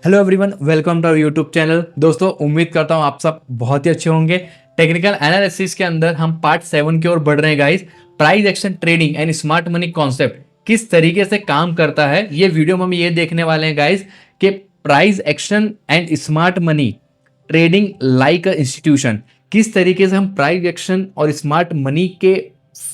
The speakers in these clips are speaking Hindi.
Hello everyone, welcome to our YouTube channel. दोस्तों, उम्मीद करता हूँ आप सब बहुत ही अच्छे होंगे। टेक्निकल एनालिसिस के अंदर हम पार्ट 7 की ओर बढ़ रहे हैं guys. Price action trading and smart money concept किस तरीके से काम करता है, ये वीडियो में हम ये देखने वाले हैं गाइस कि price action and smart money trading like a institution, किस तरीके से हम प्राइस एक्शन और स्मार्ट मनी के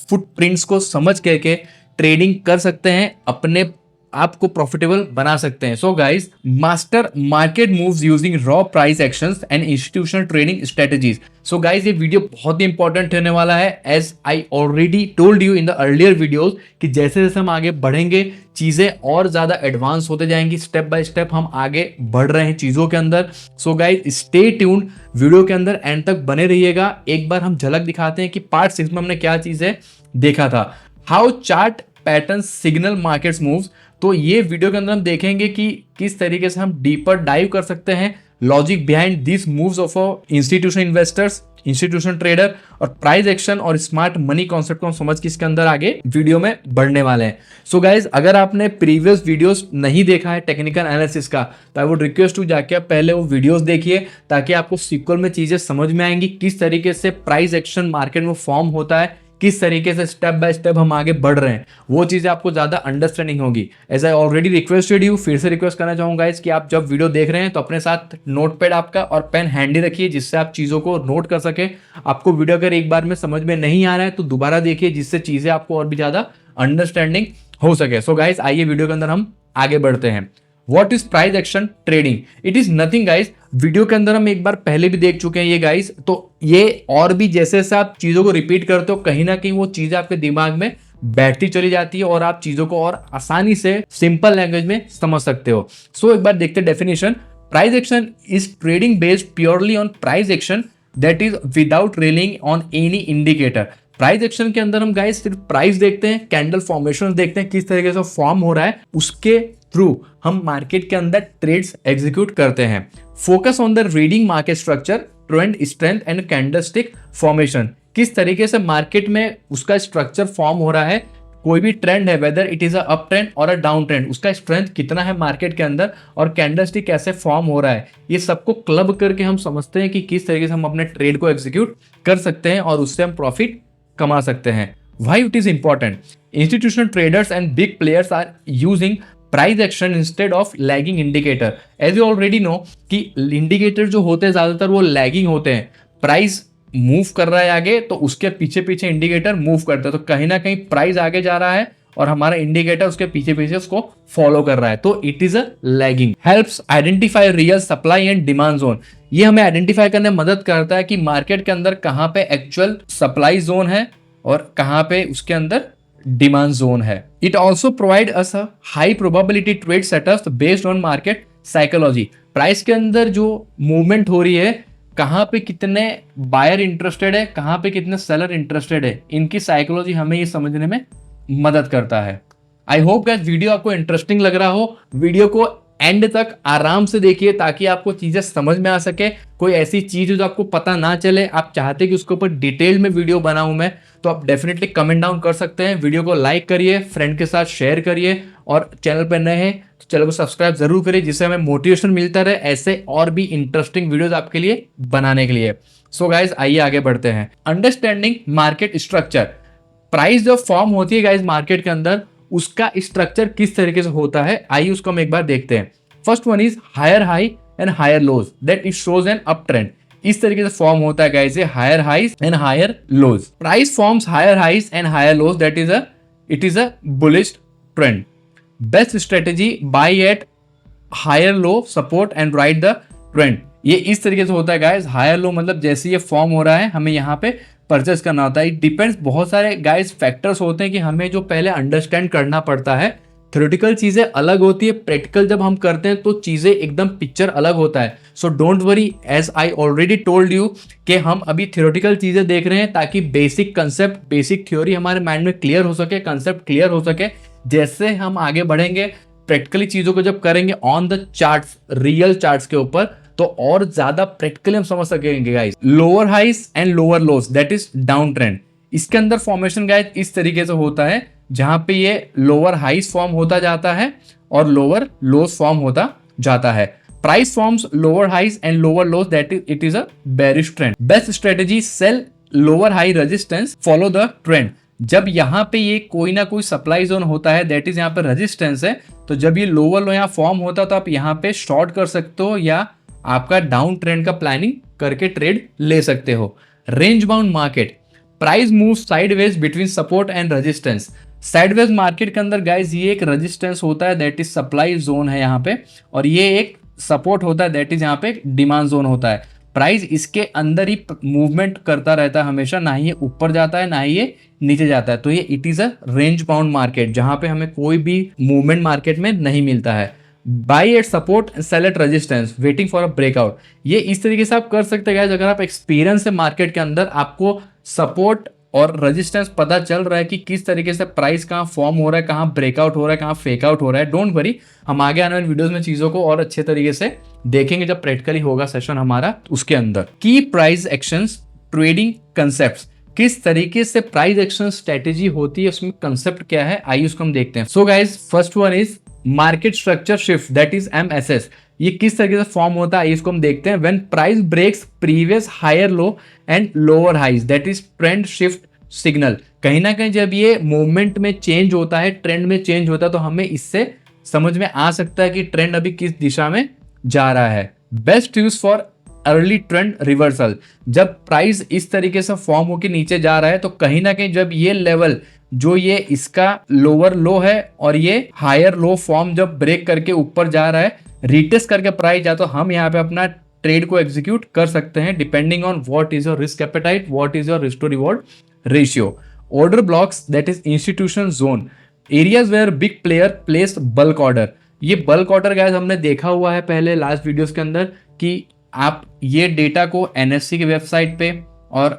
फुटप्रिंट्स को समझ करके ट्रेडिंग कर सकते हैं, अपने आपको प्रॉफिटेबल बना सकते हैं। So guys, master market moves using raw price actions and institutional trading strategies. So guys, ये वीडियो बहुत ही इंपॉर्टेंट होने वाला है। As I already told you in the earlier videos कि जैसे जैसे हम आगे बढ़ेंगे चीजें और ज्यादा एडवांस होते जाएंगी। स्टेप बाय स्टेप हम आगे बढ़ रहे हैं चीजों के अंदर। So guys, stay tuned, video के अंदर एंड तक बने रहिएगा। एक बार हम झलक दिखाते हैं कि पार्ट 6 में हमने क्या चीजें देखा था। How chart pattern signal markets moves. तो ये वीडियो के अंदर हम देखेंगे कि किस तरीके से हम डीपर डाइव कर सकते हैं logic behind this moves of institution investors, institution trader, और प्राइस एक्शन और स्मार्ट मनी कॉन्सेप्ट को हम समझ के इसके अंदर आगे वीडियो में बढ़ने वाले हैं। सो गाइज, अगर आपने प्रीवियस वीडियोस नहीं देखा है टेक्निकल एनालिसिस का, तो आई वुड रिक्वेस्ट टू जाके आप पहले वो वीडियोस देखिए ताकि आपको सीक्वल में चीजें समझ में आएंगी, किस तरीके से प्राइस एक्शन मार्केट में फॉर्म होता है, किस तरीके से स्टेप बाय स्टेप हम आगे बढ़ रहे हैं, वो चीजें आपको ज्यादा अंडरस्टैंडिंग होगी। As I already requested you, फिर से रिक्वेस्ट करना चाहूंगा कि आप जब वीडियो देख रहे हैं तो अपने साथ नोटपैड आपका और पेन हैंडी रखिए, जिससे आप चीजों को नोट कर सके। आपको वीडियो अगर एक बार में समझ में नहीं आ रहा है तो दोबारा देखिए, जिससे चीजें आपको और भी ज्यादा अंडरस्टैंडिंग हो सके। सो गाइस, आइए वीडियो के अंदर हम आगे बढ़ते हैं। What is price action trading? It is nothing guys, video के अंदर हम एक बार पहले भी देख चुके हैं ये गाइस। तो ये और भी जैसे जैसे आप चीजों को रिपीट करते हो, कहीं ना कहीं वो चीजें आपके दिमाग में बैठती चली जाती है और आप चीजों को और आसानी से सिंपल लैंग्वेज में समझ सकते हो। सो एक बार देखते हैं definition. Price action is trading based purely on price action that is without railing on any indicator. Price action के अंदर हम गाइस सिर्फ प्राइस देखते हैं, कैंडल फॉर्मेशन देखते हैं, किस तरीके से फॉर्म हो रहा है, उसके थ्रू हम मार्केट के अंदर ट्रेड्स एग्जीक्यूट करते हैं। Focus on the reading market structure, trend strength and candlestick formation. किस तरीके से मार्केट में उसका स्ट्रक्चर फॉर्म हो रहा है, कोई भी ट्रेंड है, whether it is a up trend और अ डाउन ट्रेंड, उसका स्ट्रेंथ कितना है मार्केट के अंदर, और कैंडलस्टिक कैसे फॉर्म हो रहा है, ये सबको क्लब करके हम समझते हैं कि किस तरीके से हम अपने ट्रेड को एग्जीक्यूट कर सकते हैं और उससे हम प्रॉफिट कमा सकते हैं। Why it is important? Institutional traders and big players are using price action instead of lagging indicator. As you already know कि इंडिकेटर जो होते हैं ज्यादातर वो लैगिंग होते हैं। प्राइस मूव कर रहा है आगे तो उसके पीछे पीछे इंडिकेटर मूव करता है, तो कहीं ना कहीं प्राइस आगे जा रहा है और हमारा इंडिकेटर उसके पीछे पीछे उसको फॉलो कर रहा है, तो it is a lagging. Helps identify real supply and demand zone. ये हमें आइडेंटिफाई करने में मदद करता है कि मार्केट के अंदर कहाँ पे एक्चुअल सप्लाई जोन है और कहाँ पे उसके अंदर डिमांड जोन है। It also provide us a high probability trade setups based on market psychology. Price के अंदर जो मूवमेंट हो रही है, कहाँ पे कितने बायर इंटरेस्टेड है, कहाँ पे कितने सेलर इंटरेस्टेड है, इनकी साइकोलॉजी हमें ये समझने में मदद करता है। आई होप गाइस वीडियो आपको इंटरेस्टिंग लग रहा हो। वीडियो को एंड तक आराम से देखिए ताकि आपको चीजें समझ में आ सके। कोई ऐसी चीज जो आपको पता ना चले, आप चाहते कि उसके ऊपर डिटेल में वीडियो बनाऊं मैं, तो आप डेफिनेटली कमेंट डाउन कर सकते हैं। वीडियो को लाइक करिए, फ्रेंड के साथ शेयर करिए, और चैनल पर नए हैं तो चैनल को सब्सक्राइब जरूर करिए, जिससे हमें मोटिवेशन मिलता रहे ऐसे और भी इंटरेस्टिंग वीडियोस आपके लिए बनाने के लिए। सो गाइज, आइए आगे बढ़ते हैं। Understanding market structure. प्राइस जब फॉर्म होती है गाइज मार्केट के अंदर, उसका स्ट्रक्चर किस तरीके से होता है, आइए उसको हम एक बार देखते हैं। First one is higher high and higher lows that it shows an up trend. इस तरीके से फॉर्म होता है guys, higher highs and higher lows. Price forms higher highs and higher lows that is a bullish trend. Best strategy buy at higher low support and ride the trend. ये इस तरीके से होता है गाइस, हायर लो मतलब जैसे ये फॉर्म हो रहा है हमें यहाँ पे परचेस करना होता है। इट डिपेंड्स, बहुत सारे गाइस फैक्टर्स होते हैं कि हमें जो पहले अंडरस्टैंड करना पड़ता है। थ्योरेटिकल चीजें अलग होती है, प्रैक्टिकल जब हम करते हैं तो चीजें एकदम पिक्चर अलग होता है। So don't worry, as I already told you कि हम अभी थ्योरेटिकल चीजें देख रहे हैं ताकि बेसिक कंसेप्ट, बेसिक थ्योरी हमारे माइंड में क्लियर हो सके, कंसेप्ट क्लियर हो सके। जैसे हम आगे बढ़ेंगे प्रैक्टिकली चीजों को जब करेंगे on the charts, real charts के ऊपर, तो और ज्यादा प्रैक्टिकली हम समझ सकेंगे guys. Lower highs and lower lows that is down trend. इसके अंदर फॉर्मेशन गाइस इस तरीके से होता है, जहां पे ये लोअर हाइस फॉर्म होता जाता है और लोअर लोस फॉर्म होता जाता है। Price forms lower highs and lower lows, that is it is a bearish trend. Best strategy, sell lower high resistance, follow the trend. जब यहाँ पे ये कोई ना कोई सप्लाई जोन होता है, दैट इज यहाँ पे रेजिस्टेंस है, तो जब ये लोअर लो यहाँ फॉर्म होता है तो आप यहाँ पे शॉर्ट कर सकते हो या आपका डाउन ट्रेंड का प्लानिंग करके ट्रेड ले सकते हो. Range bound market, price move sideways between support and resistance. Sideways market के अंदर गाइज ये एक रेजिस्टेंस होता है, दैट इज सप्लाई जोन है यहाँ पे, और ये एक सपोर्ट होता है, दैट इज यहाँ पे डिमांड जोन होता है. प्राइस इसके अंदर ही मूवमेंट करता रहता है हमेशा, ना ही ये ऊपर जाता है ना ही ये नीचे जाता है. तो ये it is a range bound market जहां पे हमें कोई भी मूवमेंट मार्केट में नहीं मिलता है. Buy at support, sell at resistance, waiting for a breakout. ये इस तरीके से आप कर सकते हैं अगर आप एक्सपीरियंस है मार्केट के अंदर, आपको सपोर्ट और रेजिस्टेंस पता चल रहा है कि किस तरीके से प्राइस कहाँ फॉर्म हो रहा है, कहाँ ब्रेकआउट हो रहा है, कहाँ फेक आउट हो रहा है. डोंट वरी, हम आगे आने वाले वीडियोस में चीजों को और अच्छे तरीके से देखेंगे जब प्रैक्टिकली होगा सेशन हमारा उसके अंदर. की प्राइस एक्शंस, ट्रेडिंग कंसेप्ट्स, किस तरीके से प्राइस एक्शन स्ट्रेटेजी होती है, उसमें कंसेप्ट क्या है, आइए उसको हम देखते हैं. So guys, first one is market structure shift, that is MSS. ये किस तरीके से फॉर्म होता है इसको हम देखते हैं. When price breaks previous higher low and lower highs, that is trend shift signal. कहीं ना कहीं जब ये मूवमेंट में चेंज होता है, ट्रेंड में चेंज होता है, तो हमें इससे समझ में आ सकता है कि ट्रेंड अभी किस दिशा में जा रहा है. Best use for early trend reversal, जब प्राइस इस तरीके से फॉर्म होकर नीचे जा रहा है तो कहीं ना कहीं जब ये लेवल जो ये इसका लोअर लो है और ये हायर लो फॉर्म जब ब्रेक करके ऊपर जा रहा है, रिटेस्ट करके प्राइस जा, तो हम यहाँ पे अपना ट्रेड को एग्जीक्यूट कर सकते हैं depending on what is your risk appetite, what is your risk to reward ratio. Order blocks, that is institution zone, areas where big player place bulk order. ये बल्क ऑर्डर गाइस हमने देखा हुआ है पहले लास्ट वीडियोस के अंदर कि आप ये डेटा को NSE की वेबसाइट पे और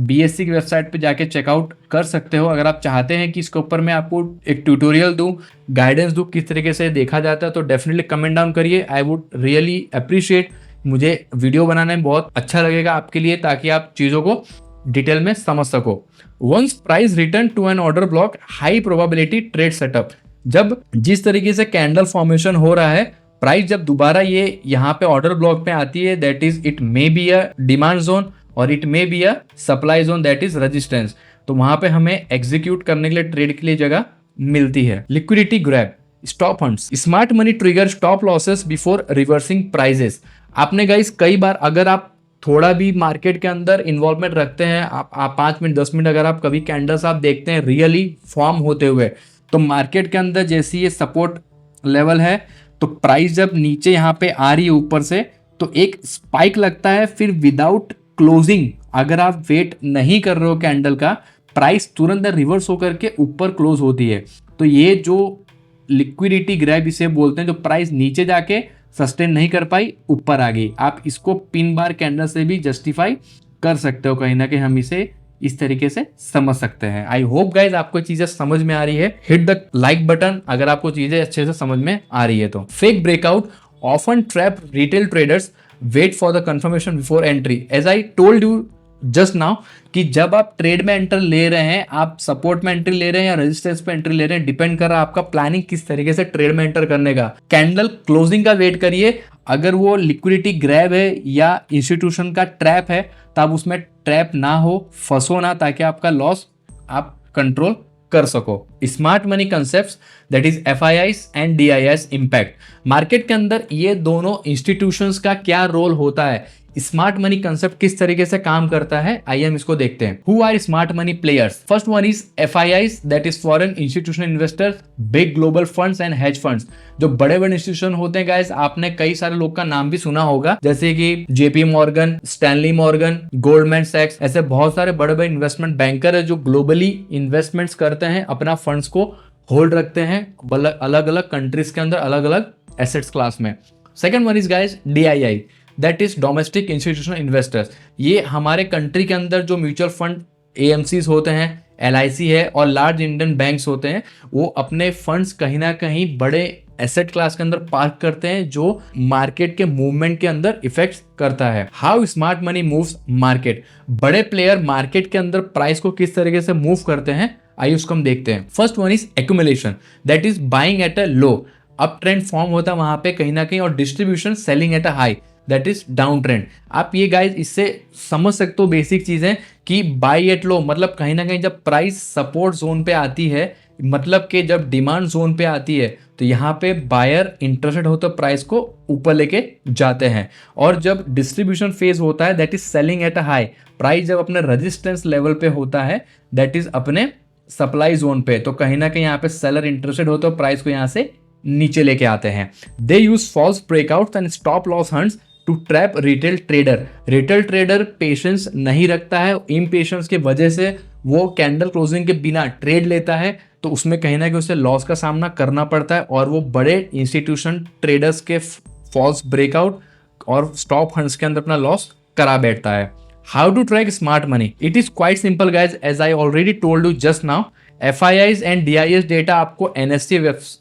BSE की वेबसाइट पे जाके चेकआउट कर सकते हो. अगर आप चाहते हैं कि इसके ऊपर मैं आपको एक ट्यूटोरियल दूं, गाइडेंस दूं किस तरीके से देखा जाता है, तो डेफिनेटली कमेंट डाउन करिए. आई वुड रियली अप्रिशिएट, मुझे वीडियो बनाने में बहुत अच्छा लगेगा आपके लिए, ताकि आप चीज़ों को डिटेल में समझ सको. Once price return to an order block, high probability trade setup. जब जिस तरीके से कैंडल फॉर्मेशन हो रहा है, प्राइस जब दोबारा ये यहाँ पे ऑर्डर ब्लॉक पे आती है, that is it may be a demand zone और it may be a supply zone, that is resistance. तो वहां पे हमें एग्जीक्यूट करने के लिए ट्रेड के लिए जगह मिलती है. Liquidity grab, stop funds, smart money trigger stop losses before reversing prices. आपने गाइस कई बार, अगर आप थोड़ा भी मार्केट के अंदर इन्वॉल्वमेंट रखते हैं, आप 5 मिनट 10 मिनट अगर आप कभी कैंडल्स आप देखते हैं रियली फॉर्म होते हुए, तो मार्केट के अंदर जैसे ये सपोर्ट लेवल है, तो प्राइस जब नीचे यहाँ पे आ रही है ऊपर से, तो एक स्पाइक लगता है, फिर विदाउट क्लोजिंग अगर आप वेट नहीं कर रहे हो कैंडल का, प्राइस तुरंत रिवर्स होकर के ऊपर क्लोज होती है. तो ये जो लिक्विडिटी ग्रैब इसे बोलते हैं, जो प्राइस नीचे जाके सस्टेन नहीं कर पाई, ऊपर आ गई, आप इसको पिन बार कैंडल से भी जस्टिफाई कर सकते हो. कहीं ना कहीं हम इसे इस तरीके से समझ सकते हैं. आई होप गाइज आपको चीजें समझ में आ रही है. हिट द लाइक बटन अगर आपको चीजें अच्छे से समझ में आ रही है तो. Fake breakout often trap retail traders, wait for the confirmation before entry. As I told you just now कि जब आप ट्रेड में एंटर ले रहे हैं, आप सपोर्ट में एंट्री ले रहे हैं या रेजिस्टेंस पे एंट्री ले रहे हैं, डिपेंड कर रहा है आपका प्लानिंग किस तरीके से ट्रेड में एंटर करने का. कैंडल क्लोजिंग का वेट करिए. अगर वो लिक्विडिटी ग्रैब है या इंस्टीट्यूशन का ट्रैप है, तब उसमें ट्रैप ना हो, फंसो ना, ताकि आपका लॉस आप कंट्रोल कर सको. Smart money concepts, that is FIIs and DIIs impact. Market के अंदर ये दोनों इंस्टीट्यूशंस का क्या रोल होता है, स्मार्ट मनी कंसेप्ट किस तरीके से काम करता है, आइए हम इसको देखते हैं. Who are smart money players? First one is FIIs, that is foreign institutional investors, big global funds and hedge funds. जो बड़े बड़े इंस्टीट्यूशन होते हैं गाइस, आपने कई सारे लोग का नाम भी सुना होगा, जैसे कि JP Morgan, Stanley Morgan, Goldman सैक्स. ऐसे बहुत सारे बड़े बड़े इन्वेस्टमेंट बैंकर है जो ग्लोबली इन्वेस्टमेंट्स करते हैं, अपना फंड्स को होल्ड रखते हैं अलग अलग कंट्रीज के अंदर, अलग अलग एसेट्स क्लास में. Second one is guys DII, that is domestic institutional investors. ये हमारे कंट्री के अंदर जो म्यूचुअल फंड AMCs होते हैं, LIC है और लार्ज इंडियन बैंक्स होते हैं, वो अपने फंड्स कहीं ना कहीं बड़े एसेट क्लास के अंदर पार्क करते हैं, जो मार्केट के मूवमेंट के अंदर इफेक्ट करता है. How smart money moves market. बड़े प्लेयर मार्केट के अंदर प्राइस को किस तरीके से मूव करते हैं, आइए उसको हम देखते हैं. First one is accumulation, that is buying at a low. Up trend form होता है वहां पे कहीं ना कहीं, और distribution selling at a high that is down trend. आप ये गाइज इससे समझ सकते हो बेसिक चीजें कि बाई एट लो मतलब कहीं ना कहीं जब प्राइस सपोर्ट जोन पे आती है, मतलब कि जब डिमांड जोन पे आती है तो यहाँ पे बायर इंटरेस्टेड हो तो प्राइस को ऊपर लेके जाते हैं। और जब डिस्ट्रीब्यूशन फेज होता है that is selling at a high, price जब अपने रेजिस्टेंस लेवल पे होता है दैट इज अपने सप्लाई जोन पे, तो कहीं ना कहीं यहाँ पे सेलर इंटरेस्टेड हो तो प्राइस को यहाँ से नीचे लेके आते हैं। They use false breakouts and stop loss hunts to trap retail trader. Retail trader patience नहीं रखता है, इम्पेशेंस के वजह से वो कैंडल क्लोजिंग के बिना ट्रेड लेता है, तो उसमें कहीं ना कहीं उसे लॉस का सामना करना पड़ता है, और वो बड़े इंस्टीट्यूशन ट्रेडर्स के फॉल्स ब्रेकआउट और स्टॉप हंट्स के अंदर अपना लॉस करा बैठता है। How to track smart money? It is quite simple guys, as I already told you just now. FIIs and DIS data आपको NSE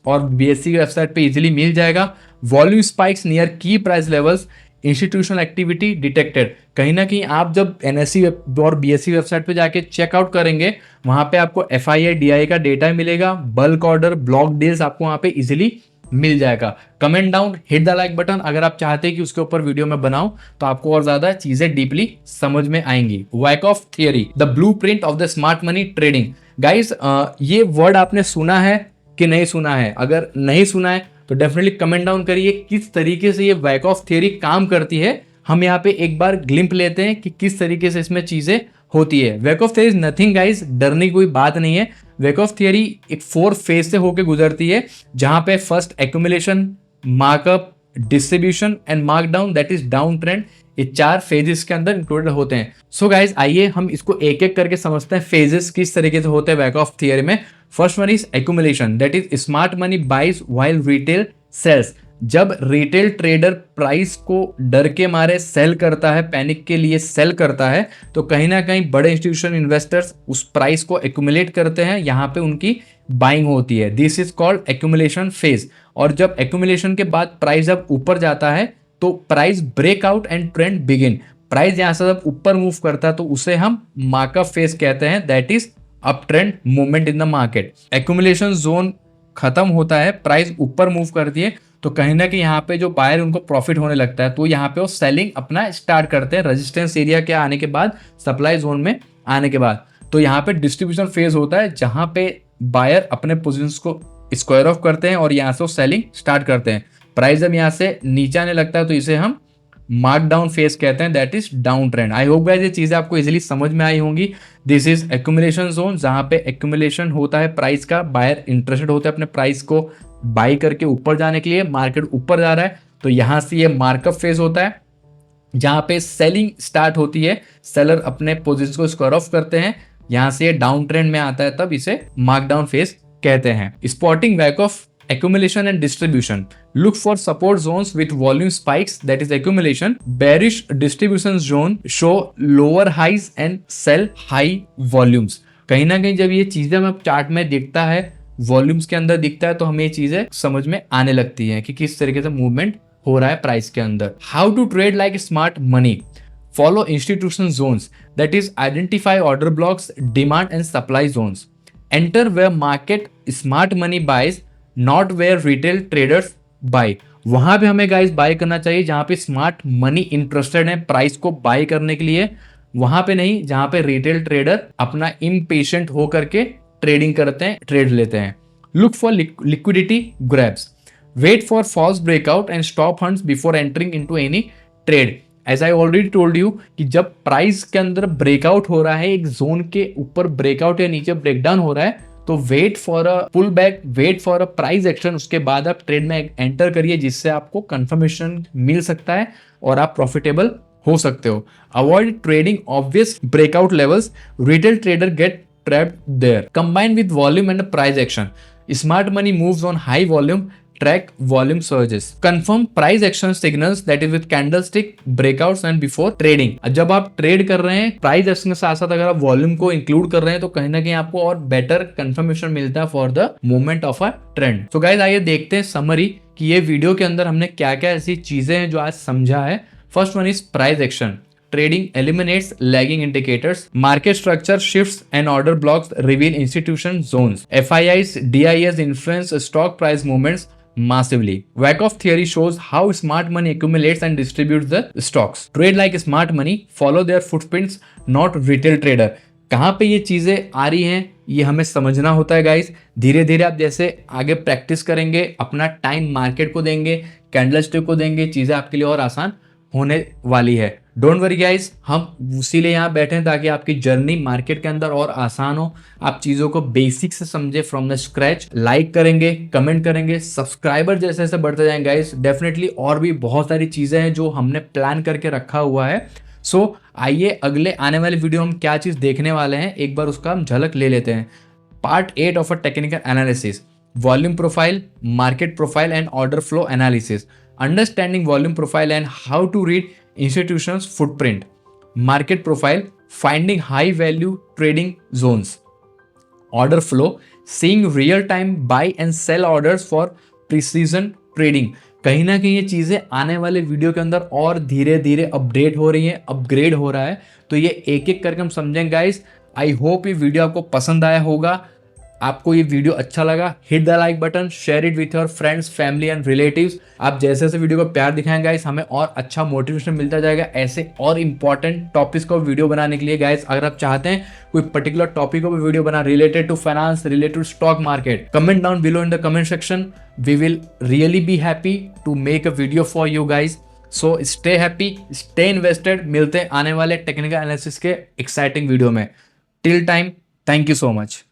और BSE की वेबसाइट पे इजीली मिल जाएगा। Volume spikes near key price levels, institutional activity detected. कहीं ना कहीं आप जब NSE और BSE वेबसाइट पे जाके चेकआउट करेंगे वहां पे आपको FII DI का डेटा मिलेगा, बल्क ऑर्डर, ब्लॉक डील्स आपको वहां पे इजीली मिल जाएगा। Comment down, hit the like button अगर आप चाहते हैं कि उसके ऊपर वीडियो में बनाऊं तो आपको और ज्यादा चीजें डीपली समझ में आएंगी। Wyckoff theory, the blueprint of the smart money trading. Guys ये वर्ड आपने सुना है कि नहीं सुना है? अगर नहीं सुना है तो डेफिनेटली कमेंट डाउन करिए किस तरीके से ये वैकऑफ थियरी काम करती है। हम यहाँ पे एक बार ग्लिम्प लेते हैं कि किस तरीके से इसमें चीजें होती है। वैकऑफ थियरी इज नथिंग गाइस, डरने की कोई बात नहीं है। वैकऑफ थियरी एक 4 फेज से होकर गुजरती है, जहां पे first accumulation, markup, distribution and markdown that is down trend, ये 4 फेजेस के अंदर इंक्लूडेड होते हैं। सो गाइज आइए हम इसको एक एक करके समझते हैं फेजेस किस तरीके से होते हैं वैकऑफ थियरी में। First one is accumulation, that is smart money buys while retail sells. जब रिटेल ट्रेडर प्राइस को डर के मारे सेल करता है, पैनिक के लिए सेल करता है, तो कहीं ना कहीं बड़े इंस्टीट्यूशन इन्वेस्टर्स उस प्राइस को एक्यूमुलेट करते हैं, यहाँ पे उनकी बाइंग होती है। This is called accumulation phase. और जब एक्यूमुलेशन के बाद प्राइस जब ऊपर जाता है तो price breakout and trend begin. Price यहां से जब ऊपर मूव करता है तो उसे हम मार्कअप फेज कहते हैं, that is up trend movement in the market. Accumulation zone खत्म होता है, प्राइस ऊपर मूव करती है, तो कहीं ना कहीं यहाँ पे जो बायर उनको प्रॉफिट होने लगता है, तो यहाँ पे वो सेलिंग अपना स्टार्ट करते हैं रेजिस्टेंस एरिया के आने के बाद, सप्लाई जोन में आने के बाद। तो यहाँ पे डिस्ट्रीब्यूशन फेज होता है जहां पे बायर अपने पोजीशंस को स्क्वायर ऑफ करते हैं और यहाँ से वो सेलिंग स्टार्ट करते हैं। प्राइस जब यहाँ से नीचे आने लगता है तो इसे हम मार्क डाउन फेज कहते हैं, that is down trend. I hope guys ये चीजें आपको इजीली समझ में आई होंगी। दिस इज एक्यूमुलेशन जोन, जहां पे एक्यूमुलेशन होता है प्राइस का, बायर इंटरेस्टेड होते हैं अपने प्राइस को बाई करके ऊपर जाने के लिए, मार्केट ऊपर जा रहा है तो यहां से ये मार्कअप फेज होता है जहां पे सेलिंग स्टार्ट होती है, सेलर अपने पोजीशन को स्क्वायर ऑफ करते हैं, यहां से ये डाउन ट्रेंड में आता है, तब इसे मार्क डाउन फेज कहते हैं। Spotting back of accumulation and distribution, look for support zones with volume spikes, that is accumulation. Bearish distribution zone show lower highs and sell high volumes. कहीं ना कहीं जब ये चीजें हमें चार्ट में दिखता है, वॉल्यूम्स के अंदर दिखता है, तो हमें ये चीजें समझ में आने लगती हैं कि किस तरीके से मूवमेंट हो रहा है प्राइस के अंदर। How to trade like smart money, follow institution zones, that is identify order blocks, demand and supply zones, enter where market smart money buys, not where retail traders buy. वहां पे हमें गाइस बाय करना चाहिए जहां पे स्मार्ट मनी इंटरेस्टेड है प्राइस को बाय करने के लिए, वहां पे नहीं जहां पे रिटेल ट्रेडर अपना इम्पेशेंट होकर के ट्रेडिंग करते हैं, ट्रेड लेते हैं। Look for liquidity grabs, wait for false breakout and stop hunts before entering into any trade. As I already told you कि जब प्राइस के अंदर ब्रेकआउट हो रहा है, एक जोन के ऊपर ब्रेकआउट या नीचे ब्रेकडाउन हो रहा है, तो wait for a pullback, wait for a price action, उसके बाद आप ट्रेड में एंटर करिए जिससे आपको कंफर्मेशन मिल सकता है और आप प्रॉफिटेबल हो सकते हो। Avoid trading obvious breakout levels, retail trader get trapped there. Combine with volume and price action, smart money moves on high volume, track volume surges, confirm price action signals, that is with candlestick breakouts and before trading। जब आप ट्रेड कर रहे हैं प्राइस एक्शन के साथ साथ अगर आप वॉल्यूम को इंक्लूड कर रहे हैं तो कहीं ना कहीं आपको और बेटर कंफर्मेशन मिलता है for the movement of a trend. So guys आइए देखते हैं समरी कि ये वीडियो के अंदर हमने क्या क्या ऐसी चीजें हैं जो आज समझा है। First one is price action, trading eliminates lagging indicators, market structure shifts and order blocks reveal institution zones, FIIs DIS influence stock price movements, massively. Wyckoff theory shows how smart money accumulates and distributes the stocks. Trade like smart money, follow their footprints, not retail trader. कहाँ पे ये चीज़ें आ रही हैं ये हमें समझना होता है गाइस। धीरे धीरे आप जैसे आगे प्रैक्टिस करेंगे, अपना टाइम मार्केट को देंगे, कैंडलस्टिक को देंगे, चीज़ें आपके लिए और आसान होने वाली है। डोंट वरी गाइस, हम इसीलिए यहाँ बैठे हैं ताकि आपकी जर्नी मार्केट के अंदर और आसान हो, आप चीज़ों को बेसिक से समझे फ्रॉम द स्क्रैच। लाइक करेंगे, कमेंट करेंगे, सब्सक्राइबर जैसे जैसे बढ़ते जाएंगे गाइस, डेफिनेटली और भी बहुत सारी चीज़ें हैं जो हमने प्लान करके रखा हुआ है। सो आइए अगले आने वाले वीडियो हम क्या चीज़ देखने वाले हैं, एक बार उसका हम झलक ले लेते हैं। Part 8 of a technical analysis, volume profile, market profile and order flow analysis, understanding volume profile and how to read institutions footprint, market profile, finding high value trading zones, order flow, seeing real time buy and sell orders for precision trading। कहीं ना कहीं ये चीज़ें आने वाले वीडियो के अंदर और धीरे धीरे अपडेट हो रही हैं, अपग्रेड हो रहा है, तो ये एक एक करके हम समझेंगे गाइस। आई होप ये वीडियो आपको पसंद आया होगा। आपको ये वीडियो अच्छा लगा, hit the like button, share it with your friends, family and relatives. आप जैसे जैसे वीडियो को प्यार दिखाएंगे गाइस, हमें और अच्छा मोटिवेशन मिलता जाएगा ऐसे और इंपॉर्टेंट टॉपिक्स को वीडियो बनाने के लिए। गाइस अगर आप चाहते हैं कोई पर्टिकुलर टॉपिक को भी वीडियो बना related to finance, related to stock market, comment down below in the comment section. We will really be happy to make a video for you guys. So stay happy, stay invested. मिलते हैं आने वाले टेक्निकल एनालिसिस के एक्साइटिंग वीडियो में। Till time, thank you so much.